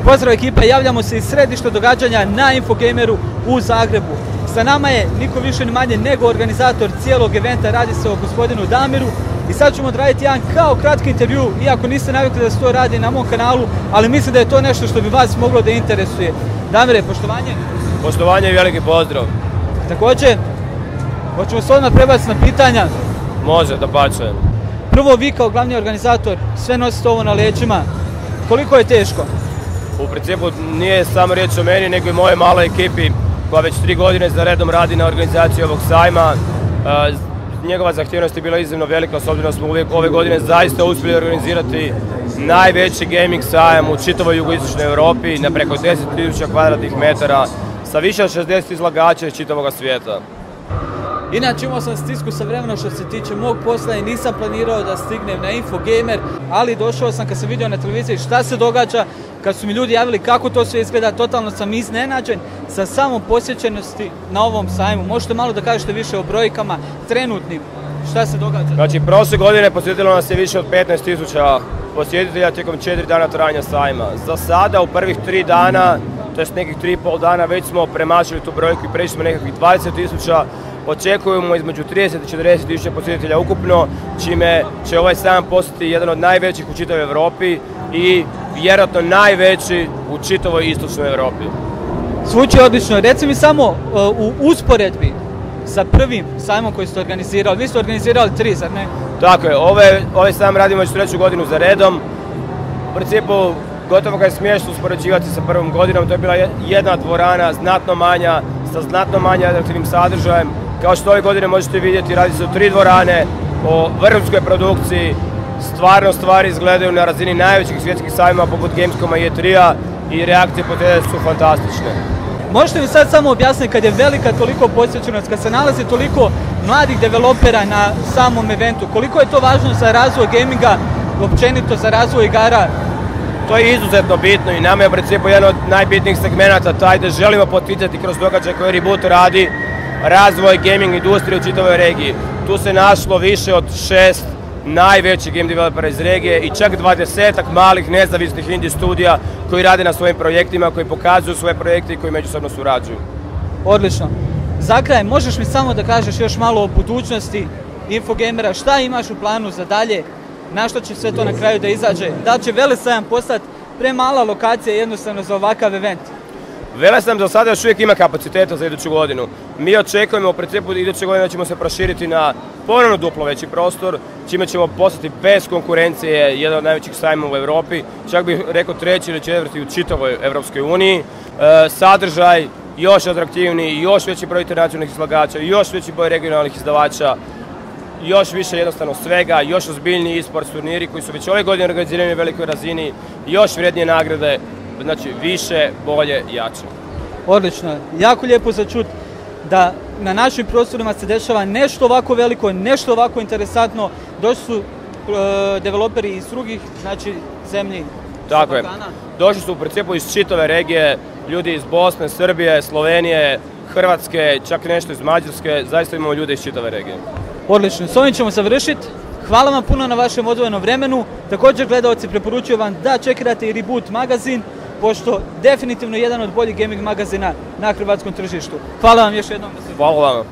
Pozdrav ekipa, javljamo se iz središta događanja na Infogameru u Zagrebu. Sa nama je niko više ni manje nego organizator cijelog eventa, radi se o gospodinu Damiru. I sad ćemo odraditi jedan kao kratki intervju, iako niste navikli da se to radi na mom kanalu, ali mislim da je to nešto što bi vas moglo da interesuje. Damire, poštovanje? Poštovanje i veliki pozdrav. Također, hoćemo se odmah prebaciti na pitanja. Može, da pače. Prvo, vi kao glavni organizator sve nosite ovo na leđima. Koliko je teško? U principu nije samo riječ o meni, nego i moje maloj ekipi koja već 3 godine za redom radi na organizaciji ovog sajma. Njegova zahtjevnost je bila iznimno velika, s obzirom da smo ove godine zaista uspjeli organizirati najveći gaming sajam u čitavoj jugoistočnoj Europi na preko 10.000 kvadratnih metara sa više od 60 izlagača iz čitavog svijeta. Inače imao sam stisku sa vremenom što se tiče mog posla i nisam planirao da stignem na Infogamer, ali došao sam kad sam vidio na televiziji šta se događa, kad su mi ljudi javili kako to sve izgleda, totalno sam iznenađen sa samom posjećenosti na ovom sajmu. Možete malo da kažete više o brojkama trenutnim, šta se događa? Znači, prošle godine posjetilo nas je više od 15.000 posjetitelja tijekom 4 dana trajanja sajma. Za sada u prvih 3 dana, to jest nekih 3,5 dana, već smo premašili tu brojku i prešli smo nekakvih 20.000. Očekujemo između 30 i 40.000 posjetitelja ukupno, čime će ovaj sajam postati jedan od najvećih u čitavoj Europi i vjerojatno najveći u čitavoj istočnoj Europi. Zvuči odlično. Reci mi samo u usporedbi sa prvim sajmom koji ste organizirali. Vi ste organizirali 3, zar ne? Tako je, ovaj sajam radimo već 3. godinu za redom. U principu, gotovo ga je smiješno uspoređivati sa prvom godinom. To je bila jedna dvorana, znatno manja, sa znatno manje atraktivnim sadržajem. Kao što ove godine možete vidjeti, radi se o 3 dvorane, o vrhunskoj produkciji. Stvarno stvari izgledaju na razini najvećih svjetskih sajma poput Gamescoma i E3-a i reakcije po tebe su fantastične. Možete mi sad samo objasniti, kad je velika toliko posjećenost, kad se nalazi toliko mladih developera na samom eventu, koliko je to važno za razvoj gaminga, općenito za razvoj igara? To je izuzetno bitno i nama je u principu jedan od najbitnijih segmenata taj da želimo poticati kroz događaj koji Reboot radi razvoj gaming industrije u čitavoj regiji. Tu se našlo više od 6 najvećih game developera iz regije i čak 20-ak malih nezavisnih indie studija koji rade na svojim projektima, koji pokazuju svoje projekte i koji međusobno surađuju. Odlično. Za kraj, možeš mi samo da kažeš još malo o budućnosti Infogamera, šta imaš u planu za dalje, na što će sve to na kraju da izađe, da li će Velesajam postati premala lokacija jednostavno za ovakav event? Velesajam za sada još uvijek ima kapaciteta za iduću godinu. Mi očekujemo u principu iduće godine da ćemo se proširiti na ponovno duplo veći prostor, čime ćemo postati bez konkurencije jedan od najvećih sajmova u Europi, čak bih rekao 3. ili 4. u čitavoj Europskoj uniji. Sadržaj još atraktivniji, još veći broj internacionalnih izlagača, još veći broj regionalnih izdavača, još više jednostavno svega, još ozbiljniji e-sports turniri koji su već ove godine organizirani na velikoj razini, još vrijednije nagrade. Znači više, bolje, jače. Odlično. Jako lijepo za čut da na našim prostorima se dešava nešto ovako veliko, nešto ovako interesantno. Došli su developeri iz drugih, znači, zemlji. Tako je. Došli su u principu iz čitave regije, ljudi iz Bosne, Srbije, Slovenije, Hrvatske, čak nešto iz Mađarske. Zaista imamo ljude iz čitave regije. Odlično. S ovim ćemo završiti. Hvala vam puno na vašem odvojenom vremenu. Također, gledalci, preporučujem vam da čekirate i Reboot magazin, pošto definitivno jedan od boljih gaming magazina na hrvatskom tržištu. Hvala vam još jednom. Hvala vam.